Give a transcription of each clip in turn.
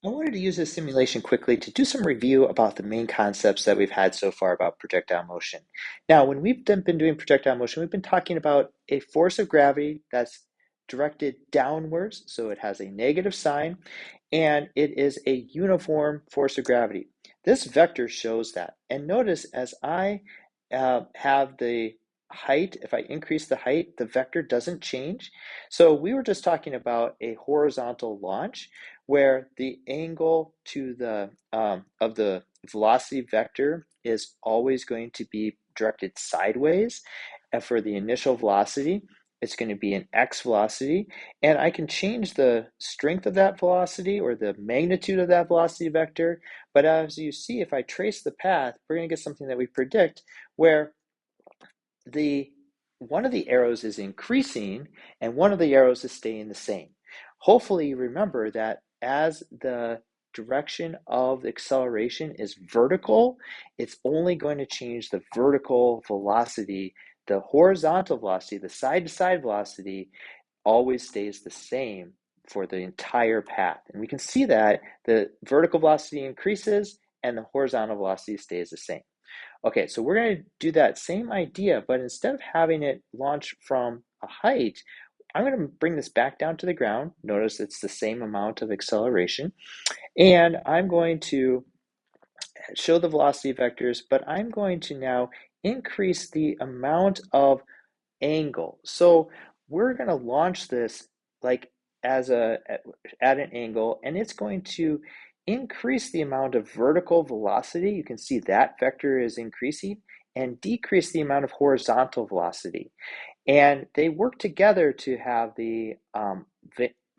I wanted to use this simulation quickly to do some review about the main concepts that we've had so far about projectile motion. Now, when we've been doing projectile motion, we've been talking about a force of gravity that's directed downwards, so it has a negative sign, and it is a uniform force of gravity. This vector shows that. And notice as I have the height, if I increase the height, the vector doesn't change. So we were just talking about a horizontal launch where the angle to the of the velocity vector is always going to be directed sideways. And for the initial velocity, it's going to be an x velocity, and I can change the strength of that velocity or the magnitude of that velocity vector. But as you see, if I trace the path, we're going to get something that we predict where the one of the arrows is increasing and one of the arrows is staying the same. Hopefully you remember that as the direction of the acceleration is vertical, it's only going to change the vertical velocity. The horizontal velocity, the side-to-side velocity, always stays the same for the entire path. And we can see that the vertical velocity increases and the horizontal velocity stays the same. Okay, so we're going to do that same idea, but instead of having it launch from a height, I'm going to bring this back down to the ground. Notice it's the same amount of acceleration. And I'm going to show the velocity vectors, but I'm going to now increase the amount of angle. So we're going to launch this like as at an angle, and it's going to increase the amount of vertical velocity. You can see that vector is increasing and decrease the amount of horizontal velocity. And they work together to have the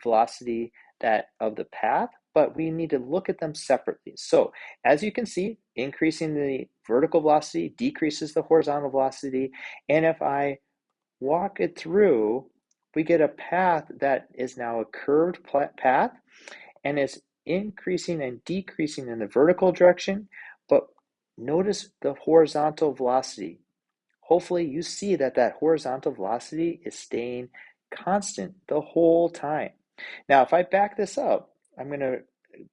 velocity that of the path, but we need to look at them separately. So as you can see, increasing the vertical velocity decreases the horizontal velocity. And if I walk it through, we get a path that is now a curved path, and it's increasing and decreasing in the vertical direction, but notice the horizontal velocity. Hopefully you see that that horizontal velocity is staying constant the whole time. Now, if I back this up, I'm going to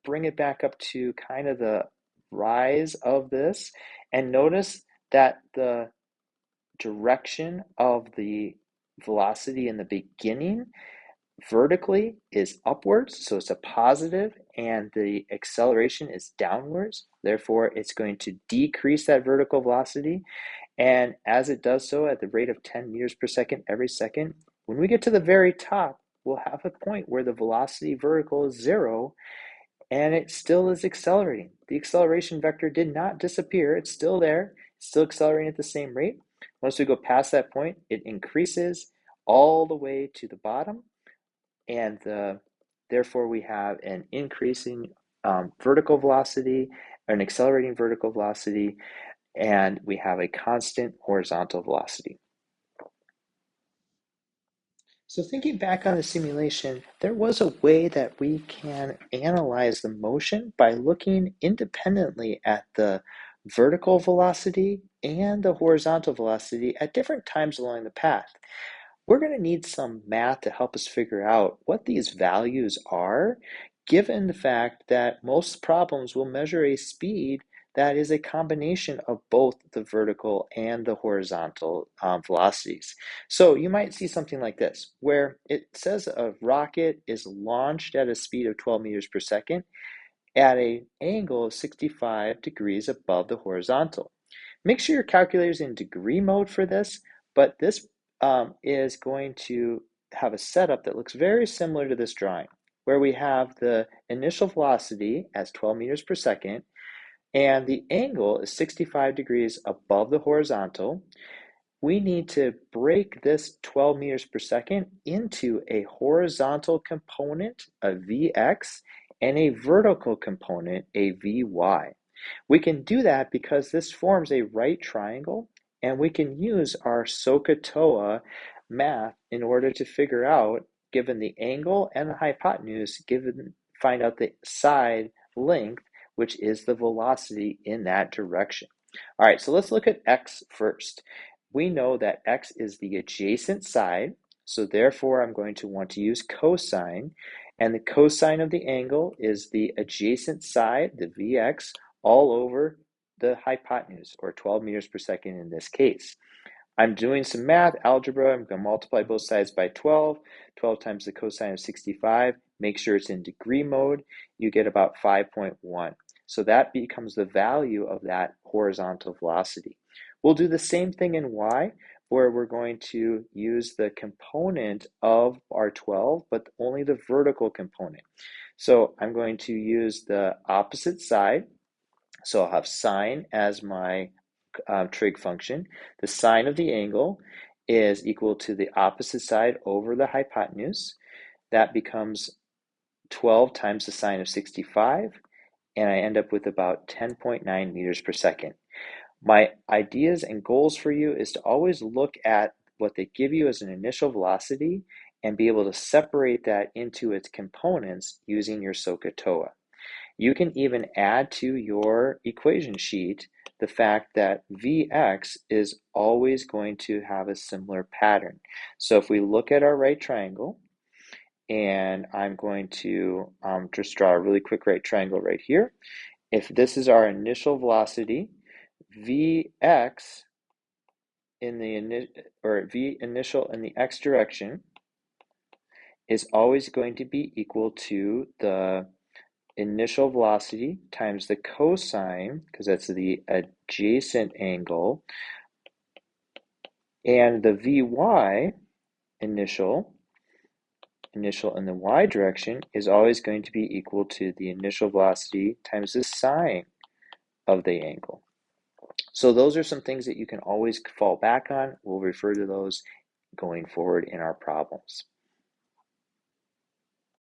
bring it back up to kind of the rise of this, and notice that the direction of the velocity in the beginning vertically is upwards, so it's a positive, and the acceleration is downwards. Therefore, it's going to decrease that vertical velocity. And as it does so at the rate of 10 meters per second every second, when we get to the very top, we'll have a point where the velocity vertical is zero and it still is accelerating. The acceleration vector did not disappear. It's still there, it's still accelerating at the same rate. Once we go past that point, it increases all the way to the bottom, and therefore we have an increasing vertical velocity, an accelerating vertical velocity, and we have a constant horizontal velocity. So thinking back on the simulation, there was a way that we can analyze the motion by looking independently at the vertical velocity and the horizontal velocity at different times along the path. We're going to need some math to help us figure out what these values are, given the fact that most problems will measure a speed that is a combination of both the vertical and the horizontal velocities. So you might see something like this, where it says a rocket is launched at a speed of 12 meters per second at an angle of 65 degrees above the horizontal. Make sure your calculator is in degree mode for this, but this is going to have a setup that looks very similar to this drawing, where we have the initial velocity as 12 meters per second, and the angle is 65 degrees above the horizontal. We need to break this 12 meters per second into a horizontal component, a Vx, and a vertical component, a Vy. We can do that because this forms a right triangle, and we can use our SOHCAHTOA math in order to figure out, given the angle and the hypotenuse, find out the side length, which is the velocity in that direction. All right, so let's look at x first. We know that x is the adjacent side, so therefore I'm going to want to use cosine. And the cosine of the angle is the adjacent side, the Vx, all over the hypotenuse, or 12 meters per second in this case. I'm doing some math, algebra. I'm going to multiply both sides by 12. 12 times the cosine of 65. Make sure it's in degree mode. You get about 5.1. So that becomes the value of that horizontal velocity. We'll do the same thing in y, where we're going to use the component of our 12, but only the vertical component. So I'm going to use the opposite side. So I'll have sine as my trig function. The sine of the angle is equal to the opposite side over the hypotenuse. That becomes 12 times the sine of 65, and I end up with about 10.9 meters per second. My ideas and goals for you is to always look at what they give you as an initial velocity and be able to separate that into its components using your SOHCAHTOA. You can even add to your equation sheet the fact that Vx is always going to have a similar pattern. So if we look at our right triangle, and I'm going to just draw a really quick right triangle right here. If this is our initial velocity, Vx in the V initial in the x direction is always going to be equal to the initial velocity times the cosine, because that's the adjacent angle, and the Vy initial in the y direction is always going to be equal to the initial velocity times the sine of the angle. So those are some things that you can always fall back on. We'll refer to those going forward in our problems.